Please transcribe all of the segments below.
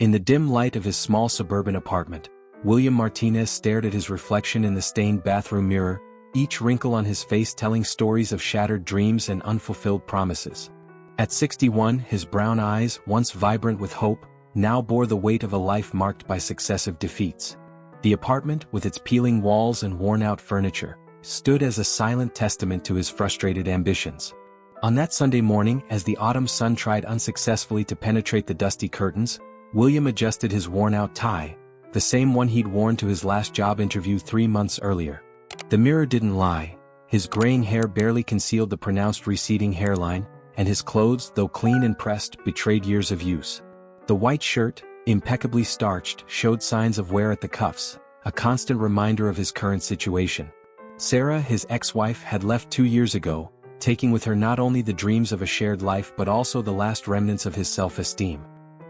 In the dim light of his small suburban apartment, William Martinez stared at his reflection in the stained bathroom mirror, each wrinkle on his face telling stories of shattered dreams and unfulfilled promises. At 61, his brown eyes, once vibrant with hope, now bore the weight of a life marked by successive defeats. The apartment, with its peeling walls and worn-out furniture, stood as a silent testament to his frustrated ambitions. On that Sunday morning, as the autumn sun tried unsuccessfully to penetrate the dusty curtains, William adjusted his worn-out tie, the same one he'd worn to his last job interview 3 months earlier. The mirror didn't lie. His graying hair barely concealed the pronounced receding hairline, and his clothes, though clean and pressed, betrayed years of use. The white shirt, impeccably starched, showed signs of wear at the cuffs, a constant reminder of his current situation. Sarah, his ex-wife, had left 2 years ago, taking with her not only the dreams of a shared life but also the last remnants of his self-esteem.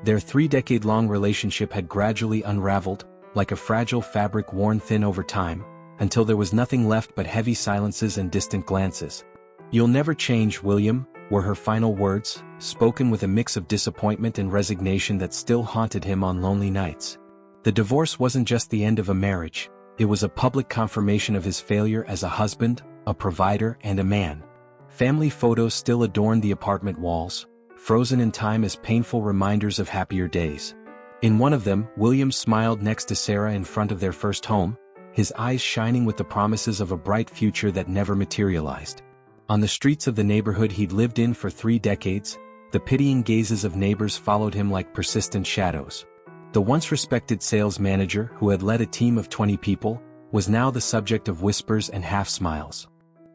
Their 3-decade-long relationship had gradually unraveled, like a fragile fabric worn thin over time, until there was nothing left but heavy silences and distant glances. "You'll never change, William," were her final words, spoken with a mix of disappointment and resignation that still haunted him on lonely nights. The divorce wasn't just the end of a marriage, it was a public confirmation of his failure as a husband, a provider, and a man. Family photos still adorned the apartment walls, frozen in time as painful reminders of happier days. In one of them, William smiled next to Sarah in front of their first home, his eyes shining with the promises of a bright future that never materialized. On the streets of the neighborhood he'd lived in for 3 decades, the pitying gazes of neighbors followed him like persistent shadows. The once respected sales manager, who had led a team of 20 people, was now the subject of whispers and half-smiles.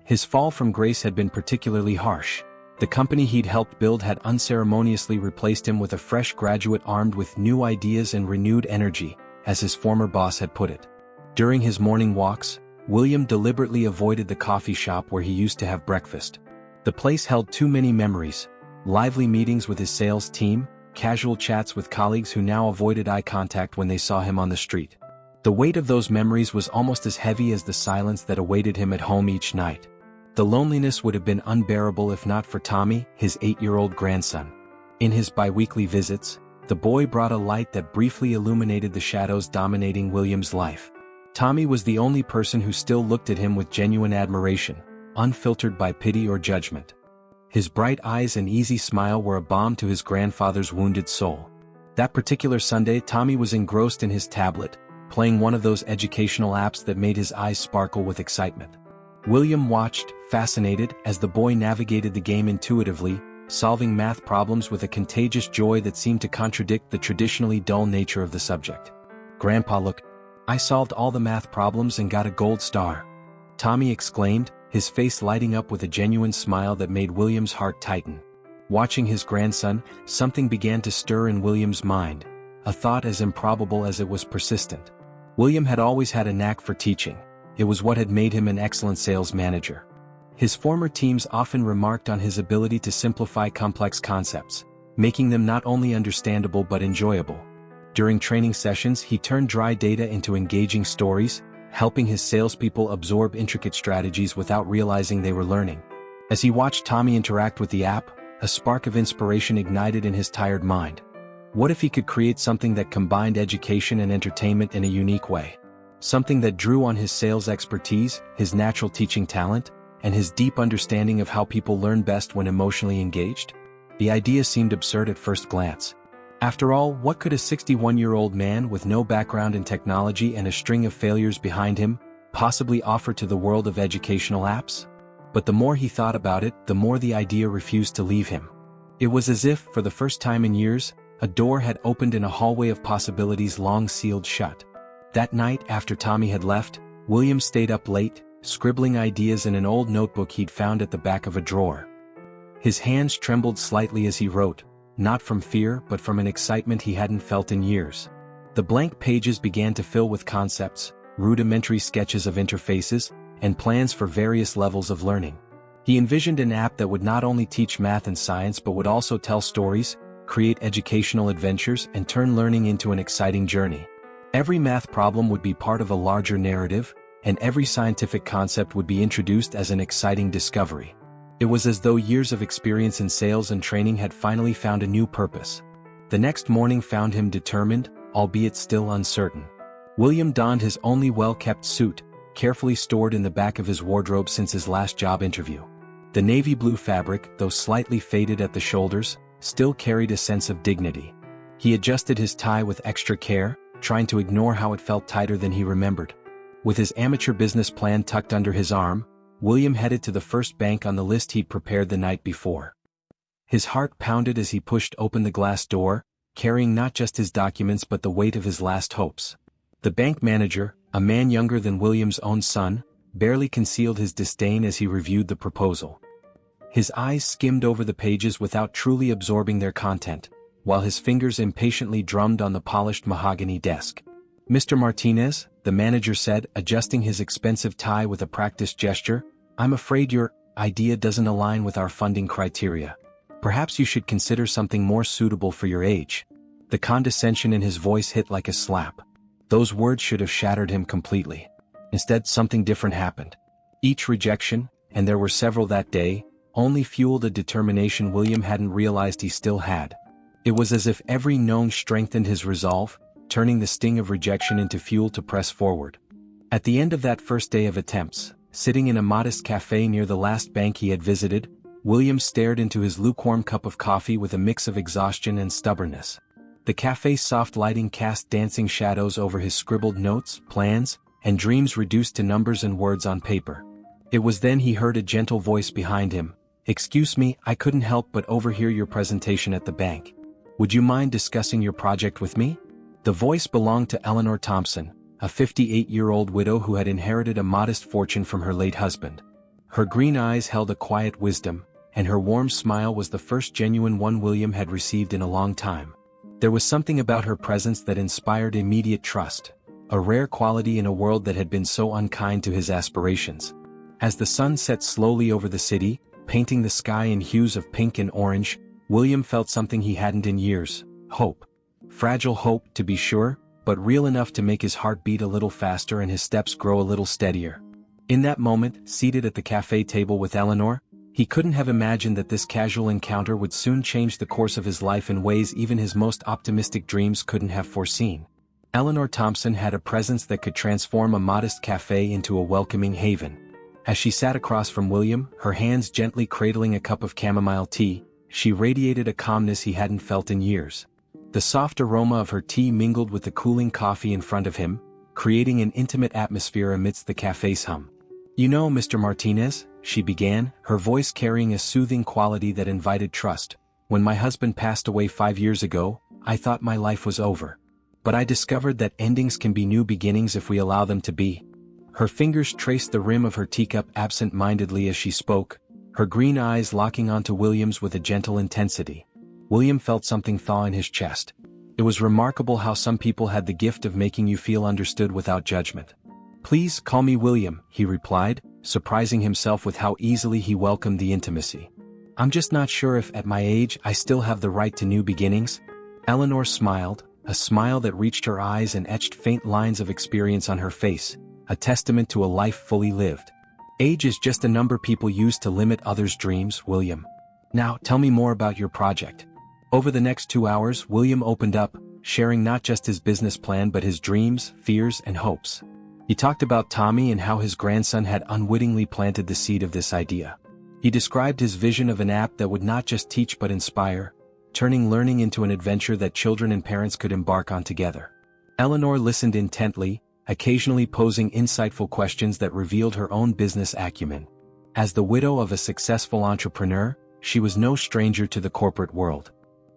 His fall from grace had been particularly harsh. The company he'd helped build had unceremoniously replaced him with a fresh graduate armed with new ideas and renewed energy, as his former boss had put it. During his morning walks, William deliberately avoided the coffee shop where he used to have breakfast. The place held too many memories: lively meetings with his sales team, casual chats with colleagues who now avoided eye contact when they saw him on the street. The weight of those memories was almost as heavy as the silence that awaited him at home each night. The loneliness would have been unbearable if not for Tommy, his 8-year-old grandson. In his bi-weekly visits, the boy brought a light that briefly illuminated the shadows dominating William's life. Tommy was the only person who still looked at him with genuine admiration, unfiltered by pity or judgment. His bright eyes and easy smile were a balm to his grandfather's wounded soul. That particular Sunday, Tommy was engrossed in his tablet, playing one of those educational apps that made his eyes sparkle with excitement. William watched, fascinated, as the boy navigated the game intuitively, solving math problems with a contagious joy that seemed to contradict the traditionally dull nature of the subject. "Grandpa, look, I solved all the math problems and got a gold star," Tommy exclaimed, his face lighting up with a genuine smile that made William's heart tighten. Watching his grandson, something began to stir in William's mind, a thought as improbable as it was persistent. William had always had a knack for teaching. It was what had made him an excellent sales manager. His former teams often remarked on his ability to simplify complex concepts, making them not only understandable but enjoyable. During training sessions, he turned dry data into engaging stories, helping his salespeople absorb intricate strategies without realizing they were learning. As he watched Tommy interact with the app, a spark of inspiration ignited in his tired mind. What if he could create something that combined education and entertainment in a unique way? Something that drew on his sales expertise, his natural teaching talent, and his deep understanding of how people learn best when emotionally engaged? The idea seemed absurd at first glance. After all, what could a 61-year-old man with no background in technology and a string of failures behind him possibly offer to the world of educational apps? But the more he thought about it, the more the idea refused to leave him. It was as if, for the first time in years, a door had opened in a hallway of possibilities long sealed shut. That night, after Tommy had left, William stayed up late, scribbling ideas in an old notebook he'd found at the back of a drawer. His hands trembled slightly as he wrote, not from fear but from an excitement he hadn't felt in years. The blank pages began to fill with concepts, rudimentary sketches of interfaces, and plans for various levels of learning. He envisioned an app that would not only teach math and science but would also tell stories, create educational adventures, and turn learning into an exciting journey. Every math problem would be part of a larger narrative, and every scientific concept would be introduced as an exciting discovery. It was as though years of experience in sales and training had finally found a new purpose. The next morning found him determined, albeit still uncertain. William donned his only well-kept suit, carefully stored in the back of his wardrobe since his last job interview. The navy blue fabric, though slightly faded at the shoulders, still carried a sense of dignity. He adjusted his tie with extra care, trying to ignore how it felt tighter than he remembered. With his amateur business plan tucked under his arm, William headed to the first bank on the list he'd prepared the night before. His heart pounded as he pushed open the glass door, carrying not just his documents but the weight of his last hopes. The bank manager, a man younger than William's own son, barely concealed his disdain as he reviewed the proposal. His eyes skimmed over the pages without truly absorbing their content, while his fingers impatiently drummed on the polished mahogany desk. "Mr. Martinez," the manager said, adjusting his expensive tie with a practiced gesture, "I'm afraid your idea doesn't align with our funding criteria. Perhaps you should consider something more suitable for your age." The condescension in his voice hit like a slap. Those words should have shattered him completely. Instead, something different happened. Each rejection, and there were several that day, only fueled a determination William hadn't realized he still had. It was as if every no strengthened his resolve, turning the sting of rejection into fuel to press forward. At the end of that first day of attempts, sitting in a modest cafe near the last bank he had visited, William stared into his lukewarm cup of coffee with a mix of exhaustion and stubbornness. The cafe's soft lighting cast dancing shadows over his scribbled notes, plans, and dreams reduced to numbers and words on paper. It was then he heard a gentle voice behind him. "Excuse me, I couldn't help but overhear your presentation at the bank. Would you mind discussing your project with me?" The voice belonged to Eleanor Thompson, a 58-year-old widow who had inherited a modest fortune from her late husband. Her green eyes held a quiet wisdom, and her warm smile was the first genuine one William had received in a long time. There was something about her presence that inspired immediate trust, a rare quality in a world that had been so unkind to his aspirations. As the sun set slowly over the city, painting the sky in hues of pink and orange, William felt something he hadn't in years: hope. Fragile hope, to be sure, but real enough to make his heart beat a little faster and his steps grow a little steadier. In that moment, seated at the cafe table with Eleanor, he couldn't have imagined that this casual encounter would soon change the course of his life in ways even his most optimistic dreams couldn't have foreseen. Eleanor Thompson had a presence that could transform a modest cafe into a welcoming haven. As she sat across from William, her hands gently cradling a cup of chamomile tea, she radiated a calmness he hadn't felt in years. The soft aroma of her tea mingled with the cooling coffee in front of him, creating an intimate atmosphere amidst the cafe's hum. "You know, Mr. Martinez," she began, her voice carrying a soothing quality that invited trust, "when my husband passed away 5 years ago, I thought my life was over. But I discovered that endings can be new beginnings if we allow them to be." Her fingers traced the rim of her teacup absent-mindedly as she spoke, her green eyes locking onto William's with a gentle intensity. William felt something thaw in his chest. It was remarkable how some people had the gift of making you feel understood without judgment. "Please call me William," he replied, surprising himself with how easily he welcomed the intimacy. "I'm just not sure if, at my age, I still have the right to new beginnings." Eleanor smiled, a smile that reached her eyes and etched faint lines of experience on her face, a testament to a life fully lived. "Age is just a number people use to limit others' dreams, William. Now, tell me more about your project." Over the next 2 hours, William opened up, sharing not just his business plan but his dreams, fears, and hopes. He talked about Tommy and how his grandson had unwittingly planted the seed of this idea. He described his vision of an app that would not just teach but inspire, turning learning into an adventure that children and parents could embark on together. Eleanor listened intently, occasionally posing insightful questions that revealed her own business acumen. As the widow of a successful entrepreneur, she was no stranger to the corporate world.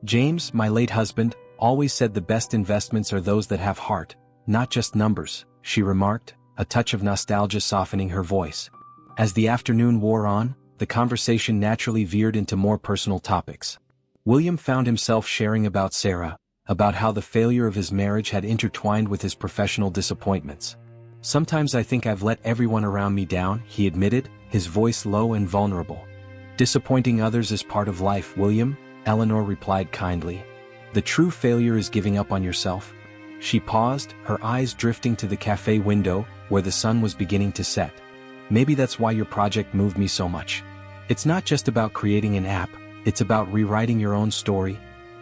"James, my late husband, always said the best investments are those that have heart, not just numbers," she remarked, a touch of nostalgia softening her voice. As the afternoon wore on, the conversation naturally veered into more personal topics. William found himself sharing about Sarah, about how the failure of his marriage had intertwined with his professional disappointments. "Sometimes I think I've let everyone around me down," he admitted, his voice low and vulnerable. "Disappointing others is part of life, William," Eleanor replied kindly. "The true failure is giving up on yourself." She paused, her eyes drifting to the cafe window, where the sun was beginning to set. "Maybe that's why your project moved me so much. It's not just about creating an app, it's about rewriting your own story,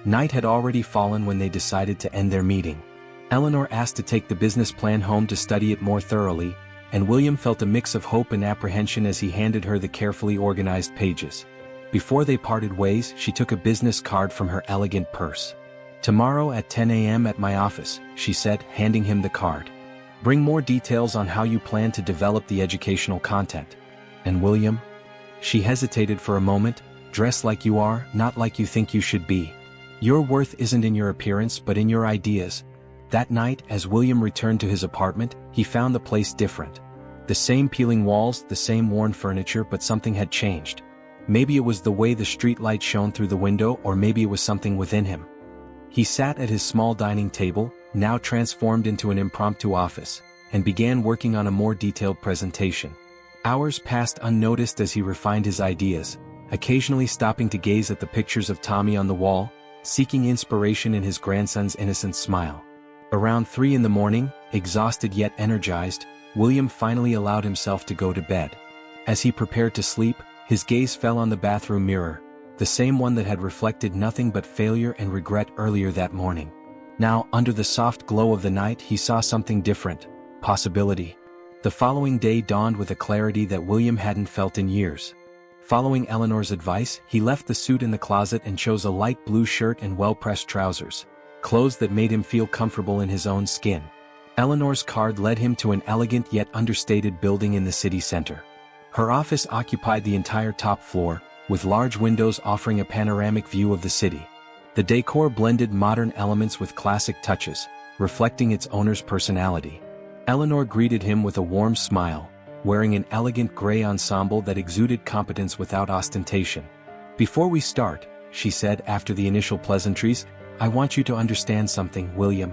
Night had already fallen when they decided to end their meeting. Eleanor asked to take the business plan home to study it more thoroughly, and William felt a mix of hope and apprehension as he handed her the carefully organized pages. Before they parted ways, she took a business card from her elegant purse. "Tomorrow at 10 a.m. at my office," she said, handing him the card. "Bring more details on how you plan to develop the educational content." "And William?" She hesitated for a moment. "Dress like you are, not like you think you should be. Your worth isn't in your appearance but in your ideas." That night, as William returned to his apartment, he found the place different. The same peeling walls, the same worn furniture, but something had changed. Maybe it was the way the street light shone through the window, or maybe it was something within him. He sat at his small dining table, now transformed into an impromptu office, and began working on a more detailed presentation. Hours passed unnoticed as he refined his ideas, occasionally stopping to gaze at the pictures of Tommy on the wall, seeking inspiration in his grandson's innocent smile. Around 3 in the morning, exhausted yet energized, William finally allowed himself to go to bed. As he prepared to sleep, his gaze fell on the bathroom mirror, the same one that had reflected nothing but failure and regret earlier that morning. Now, under the soft glow of the night, he saw something different: possibility. The following day dawned with a clarity that William hadn't felt in years. Following Eleanor's advice, he left the suit in the closet and chose a light blue shirt and well-pressed trousers, clothes that made him feel comfortable in his own skin. Eleanor's card led him to an elegant yet understated building in the city center. Her office occupied the entire top floor, with large windows offering a panoramic view of the city. The decor blended modern elements with classic touches, reflecting its owner's personality. Eleanor greeted him with a warm smile, wearing an elegant gray ensemble that exuded competence without ostentation. "Before we start," she said after the initial pleasantries, "I want you to understand something, William.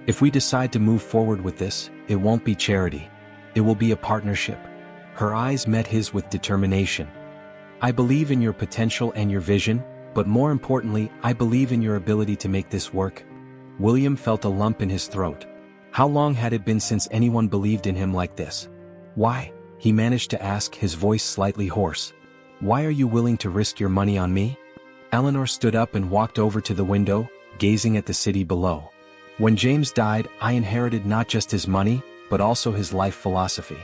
If we decide to move forward with this, it won't be charity. It will be a partnership." Her eyes met his with determination. "I believe in your potential and your vision, but more importantly, I believe in your ability to make this work." William felt a lump in his throat. How long had it been since anyone believed in him like this? "Why?" he managed to ask, his voice slightly hoarse. "Why are you willing to risk your money on me?" Eleanor stood up and walked over to the window, gazing at the city below. "When James died, I inherited not just his money, but also his life philosophy.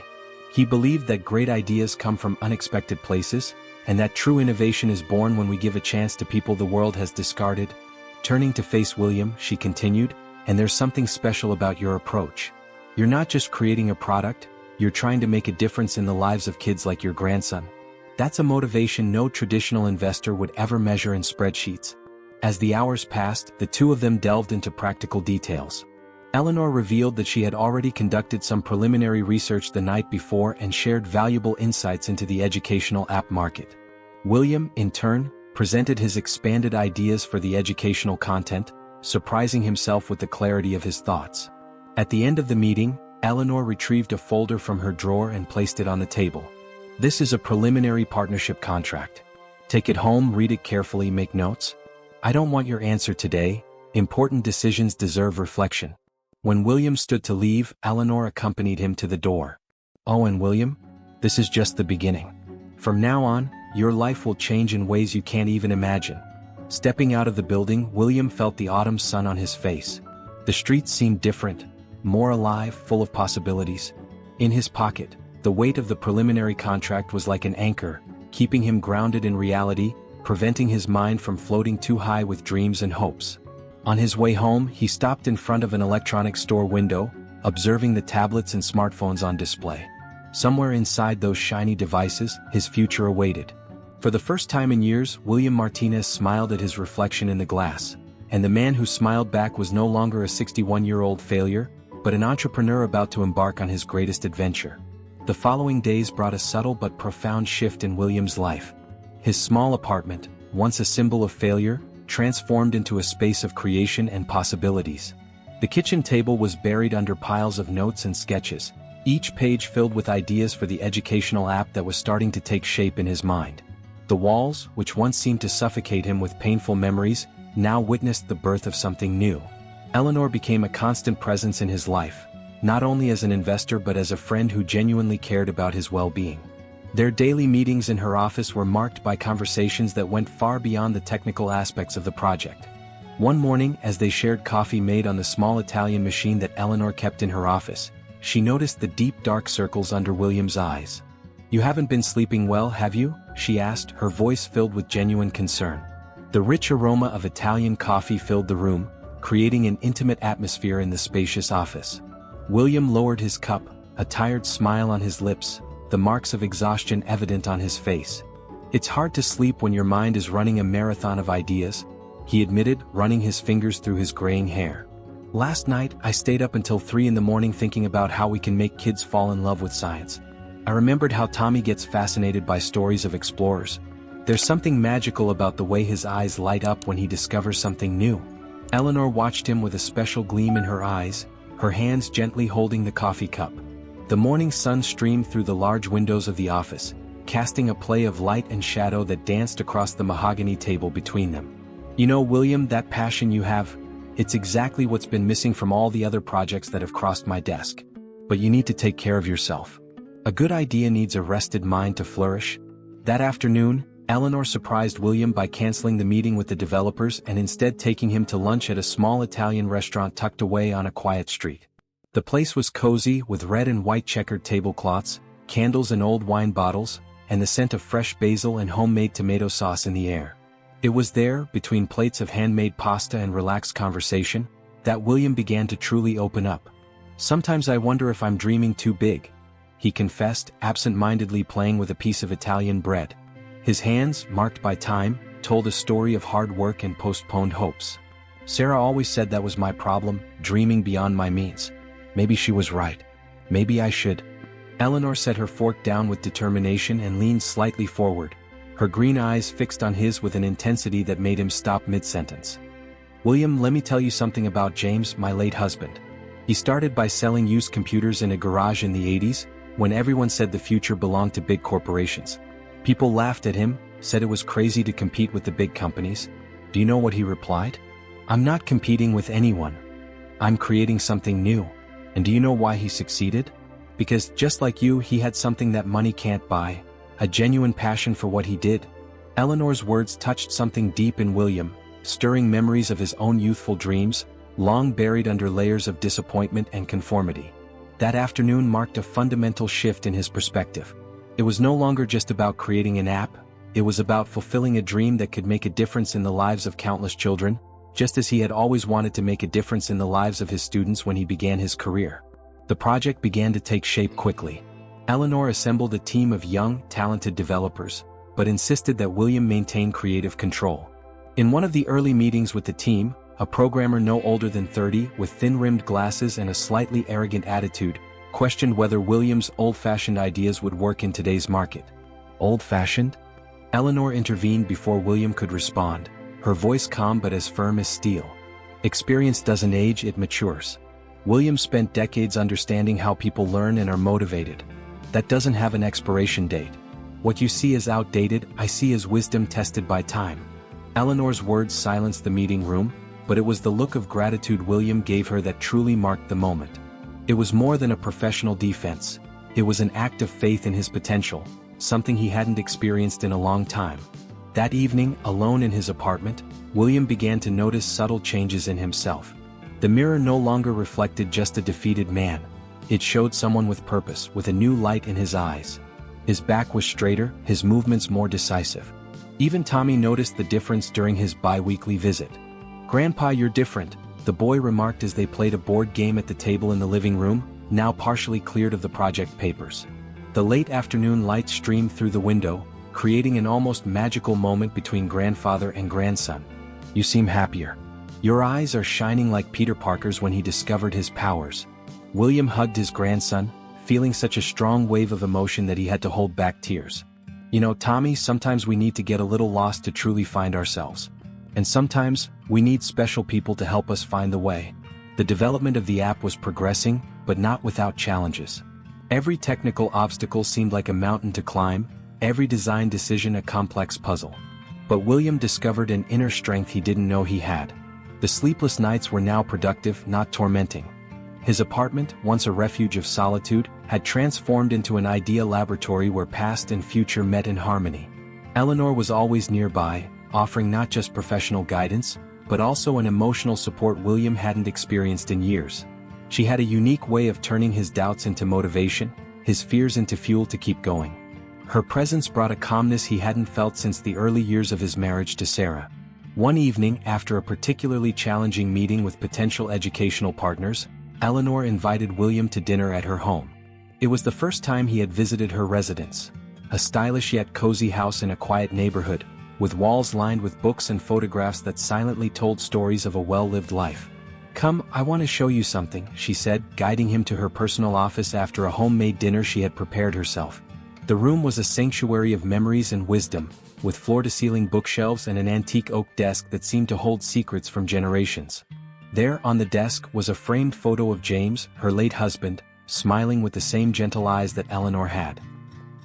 He believed that great ideas come from unexpected places, and that true innovation is born when we give a chance to people the world has discarded." Turning to face William, she continued, "And there's something special about your approach. You're not just creating a product, you're trying to make a difference in the lives of kids like your grandson. That's a motivation no traditional investor would ever measure in spreadsheets." As the hours passed, the two of them delved into practical details. Eleanor revealed that she had already conducted some preliminary research the night before and shared valuable insights into the educational app market. William, in turn, presented his expanded ideas for the educational content, surprising himself with the clarity of his thoughts. At the end of the meeting, Eleanor retrieved a folder from her drawer and placed it on the table. "This is a preliminary partnership contract. Take it home, read it carefully, make notes. I don't want your answer today. Important decisions deserve reflection." When William stood to leave, Eleanor accompanied him to the door. "Oh, and William, this is just the beginning. From now on, your life will change in ways you can't even imagine." Stepping out of the building, William felt the autumn sun on his face. The streets seemed different, more alive, full of possibilities. In his pocket, the weight of the preliminary contract was like an anchor, keeping him grounded in reality, preventing his mind from floating too high with dreams and hopes. On his way home, he stopped in front of an electronics store window, observing the tablets and smartphones on display. Somewhere inside those shiny devices, his future awaited. For the first time in years, William Martinez smiled at his reflection in the glass, and the man who smiled back was no longer a 61-year-old failure, but an entrepreneur about to embark on his greatest adventure. The following days brought a subtle but profound shift in William's life. His small apartment, once a symbol of failure, transformed into a space of creation and possibilities. The kitchen table was buried under piles of notes and sketches, each page filled with ideas for the educational app that was starting to take shape in his mind. The walls, which once seemed to suffocate him with painful memories, now witnessed the birth of something new. Eleanor became a constant presence in his life, not only as an investor but as a friend who genuinely cared about his well-being. Their daily meetings in her office were marked by conversations that went far beyond the technical aspects of the project. One morning, as they shared coffee made on the small Italian machine that Eleanor kept in her office, she noticed the deep dark circles under William's eyes. "You haven't been sleeping well, have you?" she asked, her voice filled with genuine concern. The rich aroma of Italian coffee filled the room, creating an intimate atmosphere in the spacious office. William lowered his cup, a tired smile on his lips, the marks of exhaustion evident on his face. "It's hard to sleep when your mind is running a marathon of ideas," he admitted, running his fingers through his graying hair. "Last night, I stayed up until 3 in the morning thinking about how we can make kids fall in love with science. I remembered how Tommy gets fascinated by stories of explorers. There's something magical about the way his eyes light up when he discovers something new." Eleanor watched him with a special gleam in her eyes, her hands gently holding the coffee cup. The morning sun streamed through the large windows of the office, casting a play of light and shadow that danced across the mahogany table between them. "You know, William, that passion you have, it's exactly what's been missing from all the other projects that have crossed my desk. But you need to take care of yourself. A good idea needs a rested mind to flourish." That afternoon, Eleanor surprised William by canceling the meeting with the developers and instead taking him to lunch at a small Italian restaurant tucked away on a quiet street. The place was cozy, with red and white checkered tablecloths, candles and old wine bottles, and the scent of fresh basil and homemade tomato sauce in the air. It was there, between plates of handmade pasta and relaxed conversation, that William began to truly open up. "Sometimes I wonder if I'm dreaming too big," he confessed, absent-mindedly playing with a piece of Italian bread. His hands, marked by time, told a story of hard work and postponed hopes. "Sarah always said that was my problem, dreaming beyond my means. Maybe she was right. Maybe I should." Eleanor set her fork down with determination and leaned slightly forward, her green eyes fixed on his with an intensity that made him stop mid-sentence. "William, let me tell you something about James, my late husband. He started by selling used computers in a garage in the 80s, when everyone said the future belonged to big corporations. People laughed at him, said it was crazy to compete with the big companies. Do you know what he replied? 'I'm not competing with anyone. I'm creating something new.' And do you know why he succeeded? Because, just like you, he had something that money can't buy, a genuine passion for what he did." Eleanor's words touched something deep in William, stirring memories of his own youthful dreams, long buried under layers of disappointment and conformity. That afternoon marked a fundamental shift in his perspective. It was no longer just about creating an app, it was about fulfilling a dream that could make a difference in the lives of countless children, just as he had always wanted to make a difference in the lives of his students when he began his career. The project began to take shape quickly. Eleanor assembled a team of young, talented developers, but insisted that William maintain creative control. In one of the early meetings with the team, a programmer no older than 30, with thin-rimmed glasses and a slightly arrogant attitude, questioned whether William's old-fashioned ideas would work in today's market. "Old-fashioned?" Eleanor intervened before William could respond, her voice calm but as firm as steel. "Experience doesn't age, it matures. William spent decades understanding how people learn and are motivated. That doesn't have an expiration date. What you see as outdated, I see as wisdom tested by time." Eleanor's words silenced the meeting room, but it was the look of gratitude William gave her that truly marked the moment. It was more than a professional defense. It was an act of faith in his potential, something he hadn't experienced in a long time. That evening, alone in his apartment, William began to notice subtle changes in himself. The mirror no longer reflected just a defeated man. It showed someone with purpose, with a new light in his eyes. His back was straighter, his movements more decisive. Even Tommy noticed the difference during his bi-weekly visit. "Grandpa, you're different," the boy remarked as they played a board game at the table in the living room, now partially cleared of the project papers. The late afternoon light streamed through the window, creating an almost magical moment between grandfather and grandson. "You seem happier. Your eyes are shining like Peter Parker's when he discovered his powers." William hugged his grandson, feeling such a strong wave of emotion that he had to hold back tears. "You know, Tommy, sometimes we need to get a little lost to truly find ourselves. And sometimes, we need special people to help us find the way." The development of the app was progressing, but not without challenges. Every technical obstacle seemed like a mountain to climb, every design decision a complex puzzle. But William discovered an inner strength he didn't know he had. The sleepless nights were now productive, not tormenting. His apartment, once a refuge of solitude, had transformed into an idea laboratory where past and future met in harmony. Eleanor was always nearby, offering not just professional guidance, but also an emotional support William hadn't experienced in years. She had a unique way of turning his doubts into motivation, his fears into fuel to keep going. Her presence brought a calmness he hadn't felt since the early years of his marriage to Sarah. One evening, after a particularly challenging meeting with potential educational partners, Eleanor invited William to dinner at her home. It was the first time he had visited her residence, a stylish yet cozy house in a quiet neighborhood, with walls lined with books and photographs that silently told stories of a well-lived life. "Come, I want to show you something," she said, guiding him to her personal office after a homemade dinner she had prepared herself. The room was a sanctuary of memories and wisdom, with floor-to-ceiling bookshelves and an antique oak desk that seemed to hold secrets from generations. There, on the desk, was a framed photo of James, her late husband, smiling with the same gentle eyes that Eleanor had.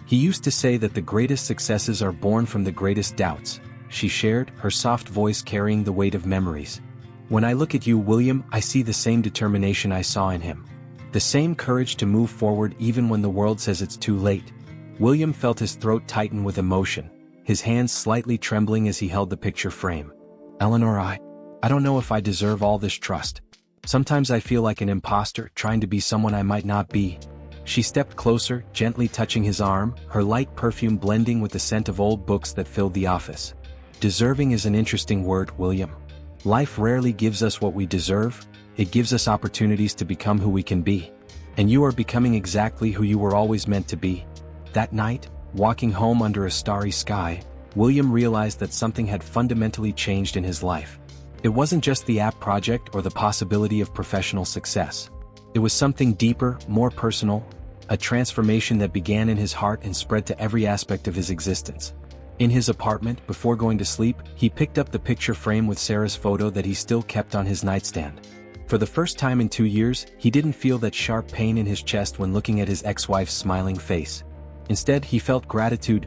"He used to say that the greatest successes are born from the greatest doubts," she shared, her soft voice carrying the weight of memories. "When I look at you, William, I see the same determination I saw in him. The same courage to move forward even when the world says it's too late." William felt his throat tighten with emotion, his hands slightly trembling as he held the picture frame. "Eleanor, I don't know if I deserve all this trust. Sometimes I feel like an imposter, trying to be someone I might not be." She stepped closer, gently touching his arm, her light perfume blending with the scent of old books that filled the office. "Deserving is an interesting word, William. Life rarely gives us what we deserve, it gives us opportunities to become who we can be. And you are becoming exactly who you were always meant to be." That night, walking home under a starry sky, William realized that something had fundamentally changed in his life. It wasn't just the app project or the possibility of professional success. It was something deeper, more personal, a transformation that began in his heart and spread to every aspect of his existence. In his apartment, before going to sleep, he picked up the picture frame with Sarah's photo that he still kept on his nightstand. For the first time in 2 years, he didn't feel that sharp pain in his chest when looking at his ex-wife's smiling face. Instead, he felt gratitude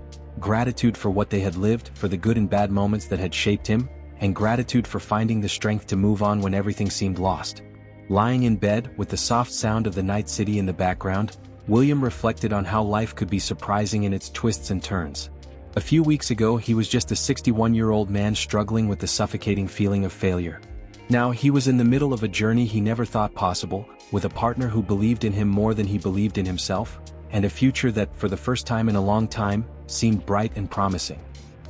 for what they had lived, for the good and bad moments that had shaped him, and gratitude for finding the strength to move on when everything seemed lost. Lying in bed, with the soft sound of the night city in the background, William reflected on how life could be surprising in its twists and turns. A few weeks ago, he was just a 61-year-old man struggling with the suffocating feeling of failure. Now he was in the middle of a journey he never thought possible, with a partner who believed in him more than he believed in himself, and a future that, for the first time in a long time, seemed bright and promising.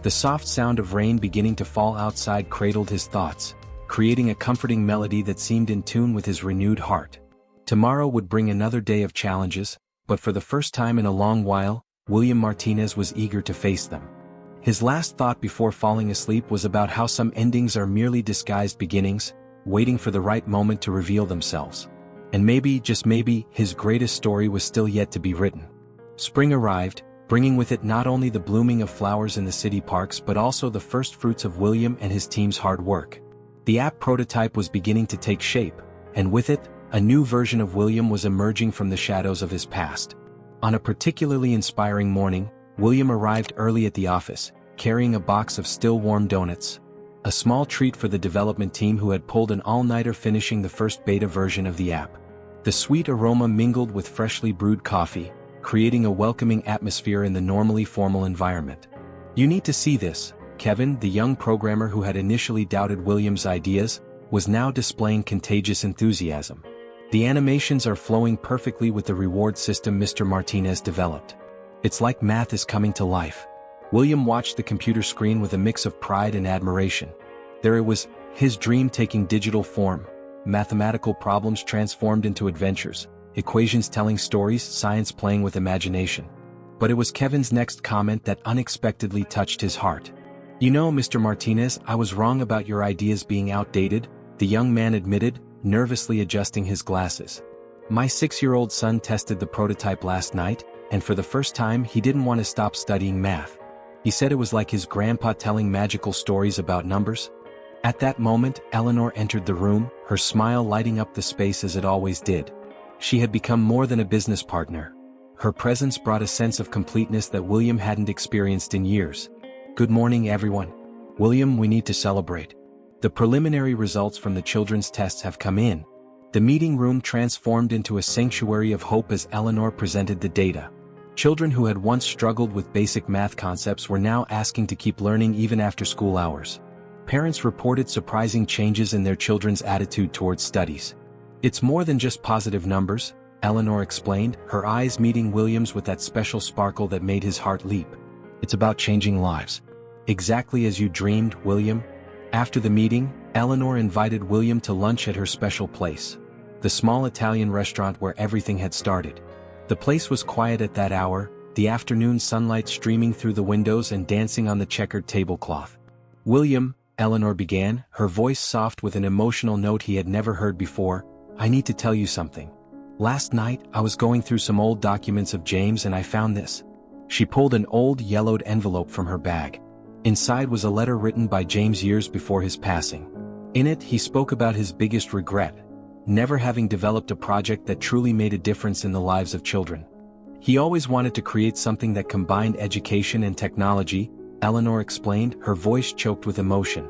The soft sound of rain beginning to fall outside cradled his thoughts, creating a comforting melody that seemed in tune with his renewed heart. Tomorrow would bring another day of challenges, but for the first time in a long while, William Martinez was eager to face them. His last thought before falling asleep was about how some endings are merely disguised beginnings, waiting for the right moment to reveal themselves. And maybe, just maybe, his greatest story was still yet to be written. Spring arrived, bringing with it not only the blooming of flowers in the city parks but also the first fruits of William and his team's hard work. The app prototype was beginning to take shape, and with it, a new version of William was emerging from the shadows of his past. On a particularly inspiring morning, William arrived early at the office, carrying a box of still warm donuts, a small treat for the development team who had pulled an all-nighter finishing the first beta version of the app. The sweet aroma mingled with freshly brewed coffee, creating a welcoming atmosphere in the normally formal environment. "You need to see this." Kevin, the young programmer who had initially doubted William's ideas, was now displaying contagious enthusiasm. "The animations are flowing perfectly with the reward system Mr. Martinez developed. It's like math is coming to life." William watched the computer screen with a mix of pride and admiration. There it was, his dream taking digital form, mathematical problems transformed into adventures, equations telling stories, science playing with imagination. But it was Kevin's next comment that unexpectedly touched his heart. "You know, Mr. Martinez, I was wrong about your ideas being outdated," the young man admitted, nervously adjusting his glasses. "My 6-year-old son tested the prototype last night, and for the first time he didn't want to stop studying math. He said it was like his grandpa telling magical stories about numbers." At that moment, Eleanor entered the room, her smile lighting up the space as it always did. She had become more than a business partner. Her presence brought a sense of completeness that William hadn't experienced in years. "Good morning, everyone. William, we need to celebrate. The preliminary results from the children's tests have come in." The meeting room transformed into a sanctuary of hope as Eleanor presented the data. Children who had once struggled with basic math concepts were now asking to keep learning even after school hours. Parents reported surprising changes in their children's attitude towards studies. "It's more than just positive numbers," Eleanor explained, her eyes meeting William's with that special sparkle that made his heart leap. "It's about changing lives." "Exactly as you dreamed, William." After the meeting, Eleanor invited William to lunch at her special place, the small Italian restaurant where everything had started. The place was quiet at that hour, the afternoon sunlight streaming through the windows and dancing on the checkered tablecloth. "William," Eleanor began, her voice soft with an emotional note he had never heard before, "I need to tell you something. Last night, I was going through some old documents of James and I found this." She pulled an old yellowed envelope from her bag. Inside was a letter written by James years before his passing. In it, he spoke about his biggest regret: never having developed a project that truly made a difference in the lives of children. He always wanted to create something that combined education and technology, Eleanor explained, her voice choked with emotion.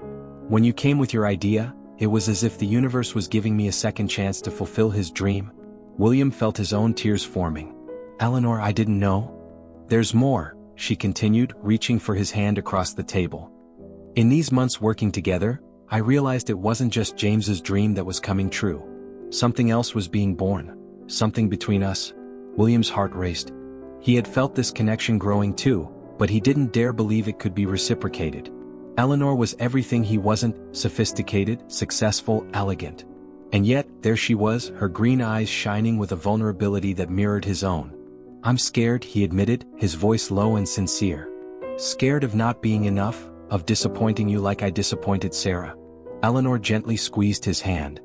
"When you came with your idea, it was as if the universe was giving me a second chance to fulfill his dream." William felt his own tears forming. "Eleanor, I didn't know." "There's more," she continued, reaching for his hand across the table. "In these months working together, I realized it wasn't just James's dream that was coming true. Something else was being born. Something between us." William's heart raced. He had felt this connection growing too, but he didn't dare believe it could be reciprocated. Eleanor was everything he wasn't: sophisticated, successful, elegant. And yet, there she was, her green eyes shining with a vulnerability that mirrored his own. "I'm scared," he admitted, his voice low and sincere. "Scared of not being enough, of disappointing you like I disappointed Sarah." Eleanor gently squeezed his hand.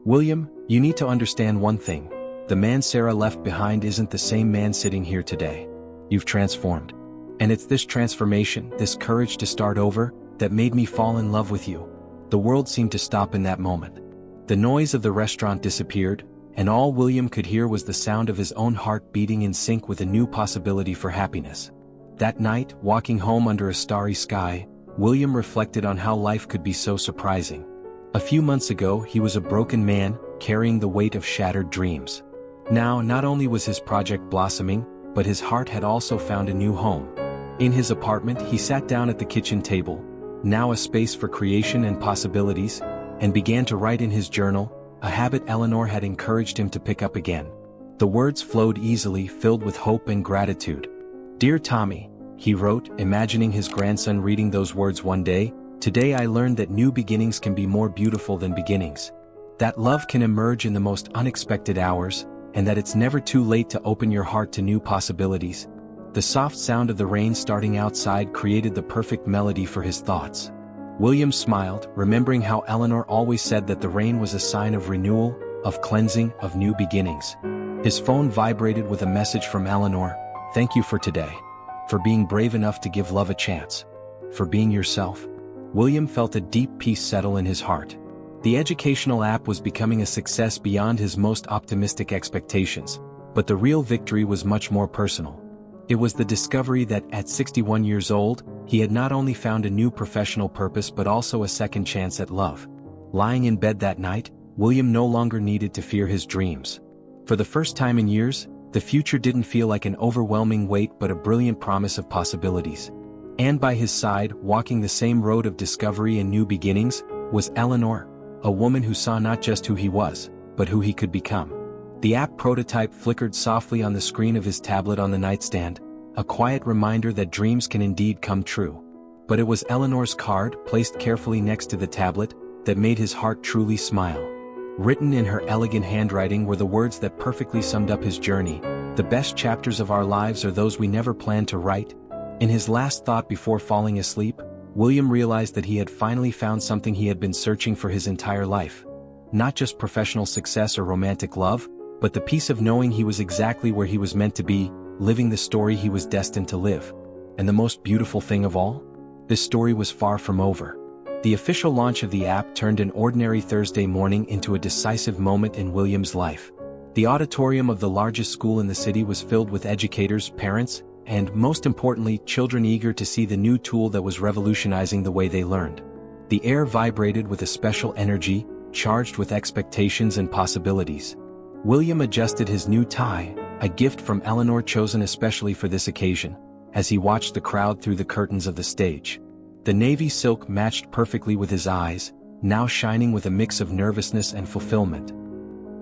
"William, you need to understand one thing. The man Sarah left behind isn't the same man sitting here today. You've transformed. And it's this transformation, this courage to start over, that made me fall in love with you." The world seemed to stop in that moment. The noise of the restaurant disappeared, and all William could hear was the sound of his own heart beating in sync with a new possibility for happiness. That night, walking home under a starry sky, William reflected on how life could be so surprising. A few months ago, he was a broken man, carrying the weight of shattered dreams. Now, not only was his project blossoming, but his heart had also found a new home. In his apartment, he sat down at the kitchen table, now a space for creation and possibilities, and began to write in his journal, a habit Eleanor had encouraged him to pick up again. The words flowed easily, filled with hope and gratitude. "Dear Tommy," he wrote, imagining his grandson reading those words one day, "Today I learned that new beginnings can be more beautiful than beginnings. That love can emerge in the most unexpected hours, and that it's never too late to open your heart to new possibilities." The soft sound of the rain starting outside created the perfect melody for his thoughts. William smiled, remembering how Eleanor always said that the rain was a sign of renewal, of cleansing, of new beginnings. His phone vibrated with a message from Eleanor: "Thank you for today. For being brave enough to give love a chance. For being yourself." William felt a deep peace settle in his heart. The educational app was becoming a success beyond his most optimistic expectations, but the real victory was much more personal. It was the discovery that, at 61 years old, he had not only found a new professional purpose but also a second chance at love. Lying in bed that night, William no longer needed to fear his dreams. For the first time in years, the future didn't feel like an overwhelming weight but a brilliant promise of possibilities. And by his side, walking the same road of discovery and new beginnings, was Eleanor, a woman who saw not just who he was, but who he could become. The app prototype flickered softly on the screen of his tablet on the nightstand, a quiet reminder that dreams can indeed come true. But it was Eleanor's card, placed carefully next to the tablet, that made his heart truly smile. Written in her elegant handwriting were the words that perfectly summed up his journey: "The best chapters of our lives are those we never planned to write." In his last thought before falling asleep, William realized that he had finally found something he had been searching for his entire life. Not just professional success or romantic love, but the peace of knowing he was exactly where he was meant to be, living the story he was destined to live. And the most beautiful thing of all? This story was far from over. The official launch of the app turned an ordinary Thursday morning into a decisive moment in William's life. The auditorium of the largest school in the city was filled with educators, parents, and, most importantly, children eager to see the new tool that was revolutionizing the way they learned. The air vibrated with a special energy, charged with expectations and possibilities. William adjusted his new tie, a gift from Eleanor chosen especially for this occasion, as he watched the crowd through the curtains of the stage. The navy silk matched perfectly with his eyes, now shining with a mix of nervousness and fulfillment.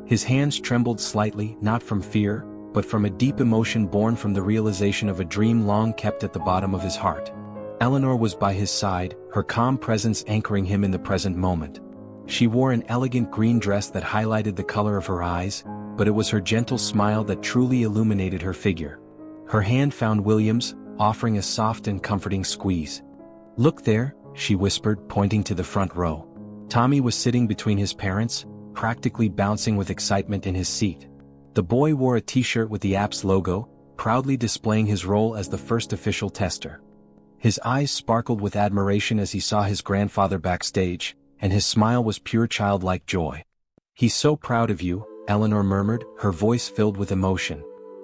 His hands trembled slightly, not from fear, but from a deep emotion born from the realization of a dream long kept at the bottom of his heart. Eleanor was by his side, her calm presence anchoring him in the present moment. She wore an elegant green dress that highlighted the color of her eyes, but it was her gentle smile that truly illuminated her figure. Her hand found William's, offering a soft and comforting squeeze. "Look there," she whispered, pointing to the front row. Tommy was sitting between his parents, practically bouncing with excitement in his seat. The boy wore a t-shirt with the app's logo, proudly displaying his role as the first official tester. His eyes sparkled with admiration as he saw his grandfather backstage, and his smile was pure childlike joy. "He's so proud of you," Eleanor murmured, her voice filled with emotion.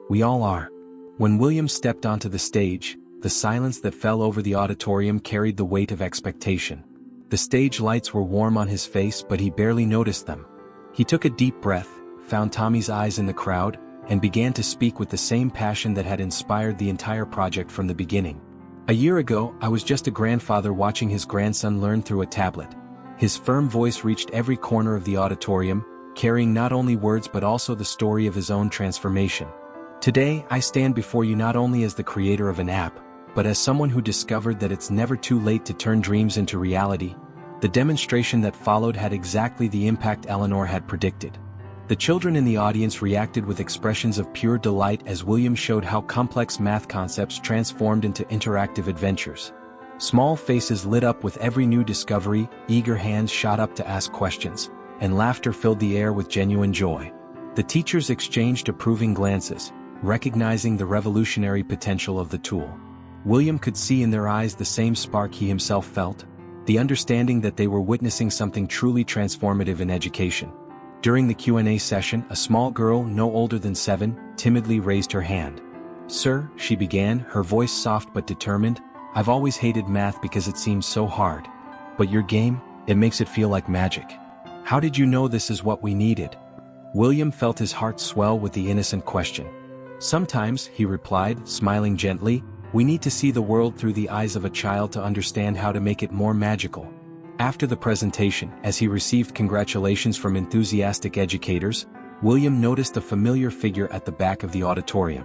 "We all are." When William stepped onto the stage, the silence that fell over the auditorium carried the weight of expectation. The stage lights were warm on his face, but he barely noticed them. He took a deep breath, found Tommy's eyes in the crowd, and began to speak with the same passion that had inspired the entire project from the beginning. "A year ago, I was just a grandfather watching his grandson learn through a tablet." His firm voice reached every corner of the auditorium, carrying not only words but also the story of his own transformation. "Today, I stand before you not only as the creator of an app, but as someone who discovered that it's never too late to turn dreams into reality." The demonstration that followed had exactly the impact Eleanor had predicted. The children in the audience reacted with expressions of pure delight as William showed how complex math concepts transformed into interactive adventures. Small faces lit up with every new discovery, eager hands shot up to ask questions, and laughter filled the air with genuine joy. The teachers exchanged approving glances, recognizing the revolutionary potential of the tool. William could see in their eyes the same spark he himself felt, the understanding that they were witnessing something truly transformative in education. During the Q&A session, a small girl no older than 7, timidly raised her hand. "Sir," she began, her voice soft but determined, "I've always hated math because it seems so hard. But your game, it makes it feel like magic. How did you know this is what we needed?" William felt his heart swell with the innocent question. "Sometimes," he replied, smiling gently, "we need to see the world through the eyes of a child to understand how to make it more magical." After the presentation, as he received congratulations from enthusiastic educators, William noticed a familiar figure at the back of the auditorium.